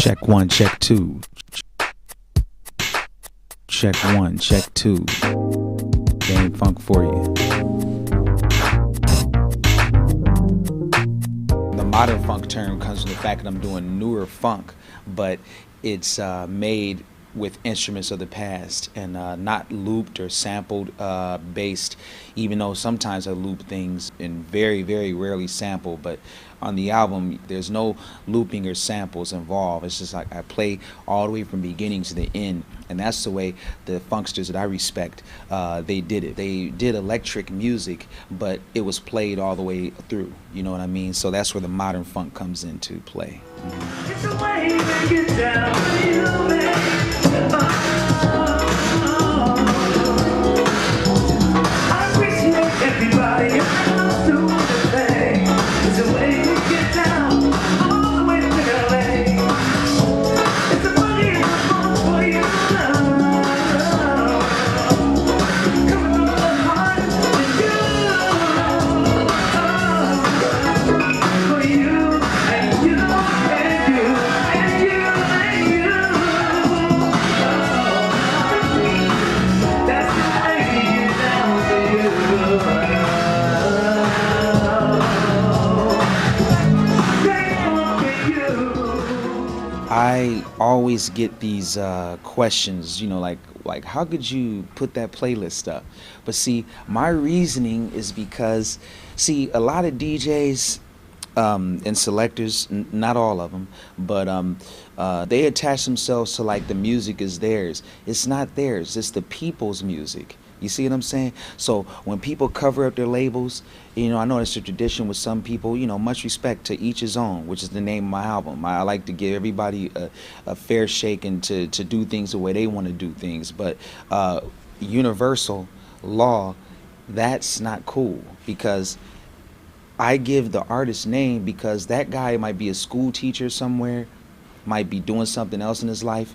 Check one, check two. Check one, check two. Dame Funk for you. The modern funk term comes from the fact that I'm doing newer funk, but it's made with instruments of the past and not looped or sampled based, even though sometimes I loop things and very, very rarely sample. But on the album, there's no looping or samples involved. It's just like I play all the way from beginning to the end, and that's the way the funksters that I respect, they did it. They did electric music, but it was played all the way through, you know what I mean? So that's where the modern funk comes into play. It's the way you make it down, you make I appreciate everybody else doing the thing. It's the way you get down, all the way to LA. It's the money and the fun for you now. Coming from the heart to you. For you and you and you and you and you. That's the way you get down to you. I always get these questions, you know, like how could you put that playlist up? But see, my reasoning is because, see, a lot of DJs and selectors, not all of them, but they attach themselves to like the music is theirs. It's not theirs. It's the people's music. You see what I'm saying? So when people cover up their labels, you know, I know it's a tradition with some people, you know, much respect to each his own, which is the name of my album. I like to give everybody a fair shake and to do things the way they want to do things. But universal law, that's not cool, because I give the artist name because that guy might be a school teacher somewhere, might be doing something else in his life,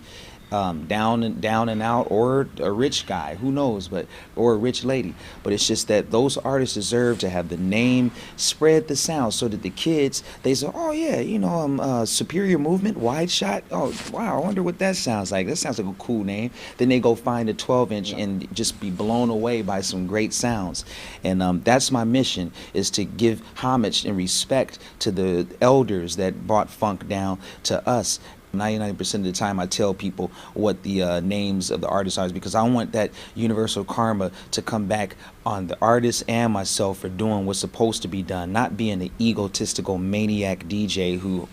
down and out, or a rich guy, who knows, or a rich lady. But it's just that those artists deserve to have the name spread the sound so that the kids, they say, oh yeah, you know, Superior Movement, Wide Shot, oh wow, I wonder what that sounds like. That sounds like a cool name. Then they go find a 12-inch and just be blown away by some great sounds. And that's my mission, is to give homage and respect to the elders that brought funk down to us. 99% of the time I tell people what the names of the artists are, because I want that universal karma to come back on the artist and myself for doing what's supposed to be done, not being an egotistical maniac DJ who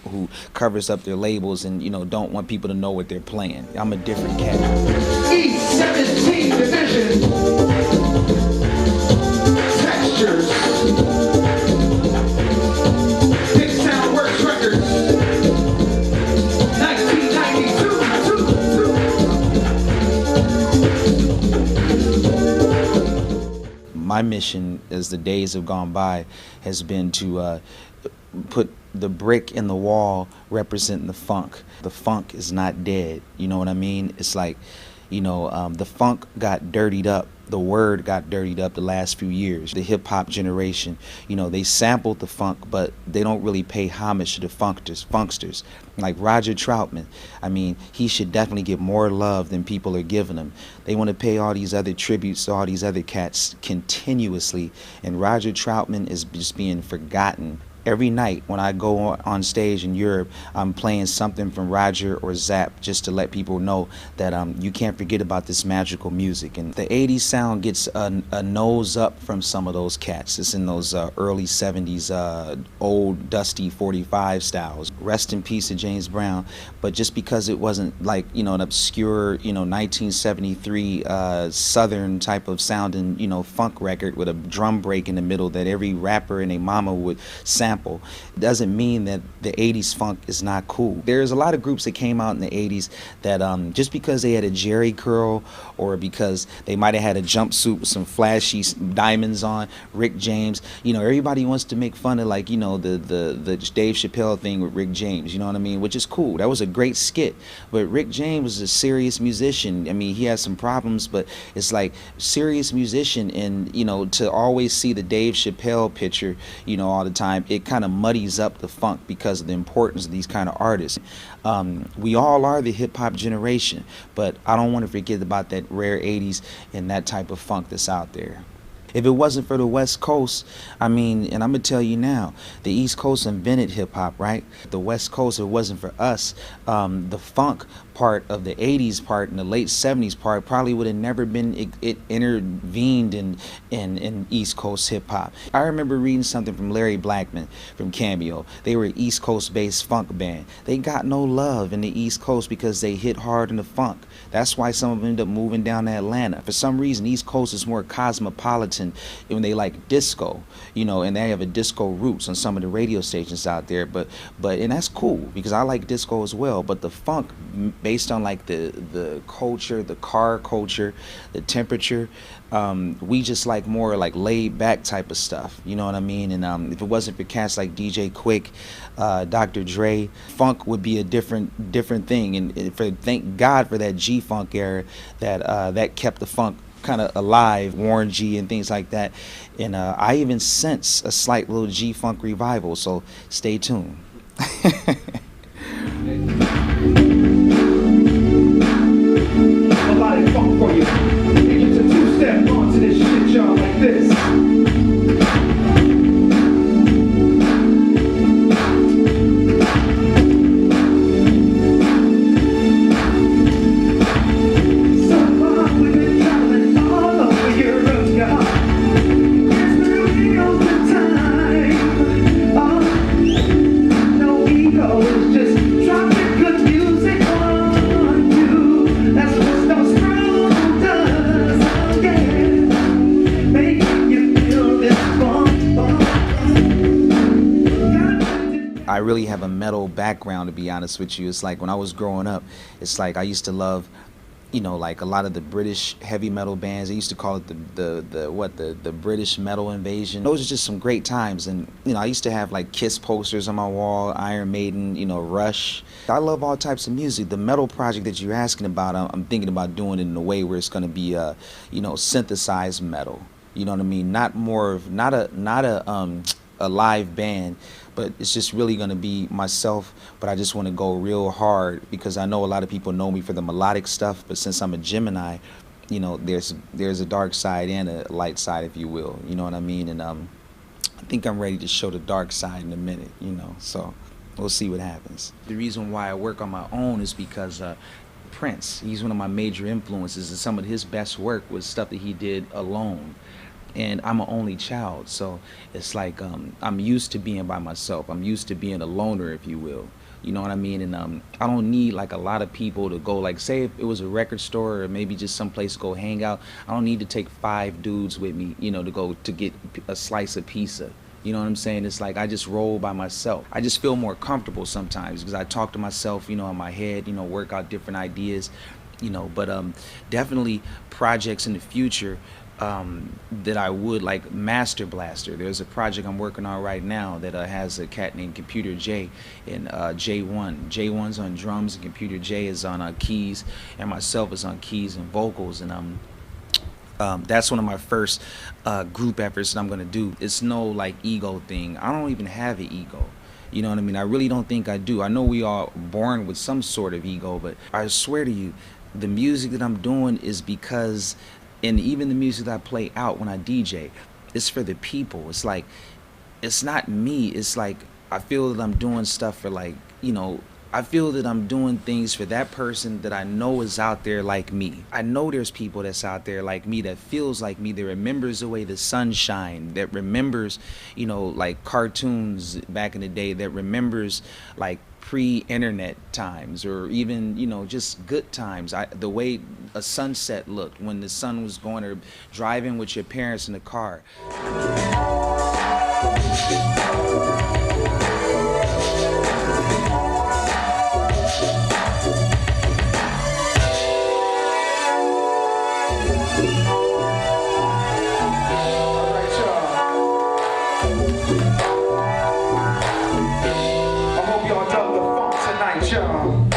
covers up their labels and, you know, don't want people to know what they're playing. I'm a different cat. E17 division. Textures. Big Sound Works Records. My mission, as the days have gone by, has been to put the brick in the wall representing the funk. The funk is not dead, you know what I mean? It's like, you know, the funk got dirtied up. The word got dirtied up the last few years. The hip-hop generation, you know, they sampled the funk, but they don't really pay homage to the funksters. Like Roger Troutman, I mean, he should definitely get more love than people are giving him. They want to pay all these other tributes to all these other cats continuously, and Roger Troutman is just being forgotten. Every night when I go on stage in Europe, I'm playing something from Roger or Zapp just to let people know that you can't forget about this magical music. And the 80s sound gets a nose up from some of those cats. It's in those early 70s old dusty 45 styles. Rest in peace to James Brown. But just because it wasn't like, you know, an obscure, you know, 1973 Southern type of sounding, you know, funk record with a drum break in the middle that every rapper and a mama would sample, doesn't mean that the 80s funk is not cool. There's a lot of groups that came out in the 80s that just because they had a Jerry curl, or because they might have had a jumpsuit with some flashy diamonds on, Rick James, you know, everybody wants to make fun of, like, you know, the Dave Chappelle thing with Rick James, you know what I mean, which is cool. That was a great skit. But Rick James was a serious musician. I mean, he had some problems, but it's like serious musician, and, you know, to always see the Dave Chappelle picture, you know, all the time, it kind of muddies up the funk because of the importance of these kind of artists. We all are the hip hop generation, but I don't want to forget about that rare 80s and that type of funk that's out there. If it wasn't for the West Coast, I mean, and I'm going to tell you now, the East Coast invented hip hop, right? The West Coast, if it wasn't for us, the funk part of the 80s part and the late 70s part probably would have never been it intervened in East Coast hip hop. I remember reading something from Larry Blackman from Cameo. They were an East Coast based funk band. They got no love in the East Coast because they hit hard in the funk. That's why some of them ended up moving down to Atlanta. For some reason, East Coast is more cosmopolitan when they like disco, you know, and they have a disco roots on some of the radio stations out there. But and that's cool because I like disco as well. But the funk, based on like the culture, the car culture, the temperature, we just like more like laid back type of stuff. You know what I mean? And if it wasn't for cats like DJ Quick, Dr. Dre, funk would be a different thing. And thank God for that G-Funk era that kept the funk kind of alive, Warren G and things like that. And I even sense a slight little G-Funk revival, so stay tuned. Melodic funk for you. Take you to two-step onto this shit, y'all, like this. I really have a metal background, to be honest with you. It's like when I was growing up, it's like I used to love, you know, like a lot of the British heavy metal bands. They used to call it the British metal invasion. Those are just some great times. And you know, I used to have like Kiss posters on my wall, Iron Maiden, you know, Rush. I love all types of music. The metal project that you're asking about, I'm thinking about doing it in a way where it's going to be you know, synthesized metal. You know what I mean? Not a live band, but it's just really going to be myself. But I just want to go real hard because I know a lot of people know me for the melodic stuff, but since I'm a Gemini, you know, there's a dark side and a light side, if you will, you know what I mean? And I think I'm ready to show the dark side in a minute, you know, so we'll see what happens. The reason why I work on my own is because Prince, he's one of my major influences, and some of his best work was stuff that he did alone. And I'm an only child, so it's like I'm used to being by myself. I'm used to being a loner, if you will. You know what I mean? And I don't need like a lot of people to go, like, say if it was a record store or maybe just someplace to go hang out, I don't need to take 5 dudes with me, you know, to go to get a slice of pizza. You know what I'm saying? It's like I just roll by myself. I just feel more comfortable sometimes because I talk to myself, you know, in my head, you know, work out different ideas, you know. But definitely projects in the future that I would, like Master Blaster. There's a project I'm working on right now that has a cat named Computer J and J1. J1's on drums and Computer J is on keys, and myself is on keys and vocals. And that's one of my first group efforts that I'm gonna do. It's no like ego thing. I don't even have an ego. You know what I mean? I really don't think I do. I know we are born with some sort of ego, but I swear to you, the music that I'm doing is because, and even the music that I play out when I DJ, it's for the people. It's like, it's not me. It's like, I feel that I'm doing stuff for, like, you know, I feel that I'm doing things for that person that I know is out there like me. I know there's people that's out there like me, that feels like me, that remembers the way the sun shine, that remembers, you know, like cartoons back in the day, that remembers like pre-internet times, or even, you know, just good times. The way a sunset looked when the sun was going, or driving with your parents in the car. I hope y'all love the funk tonight, y'all.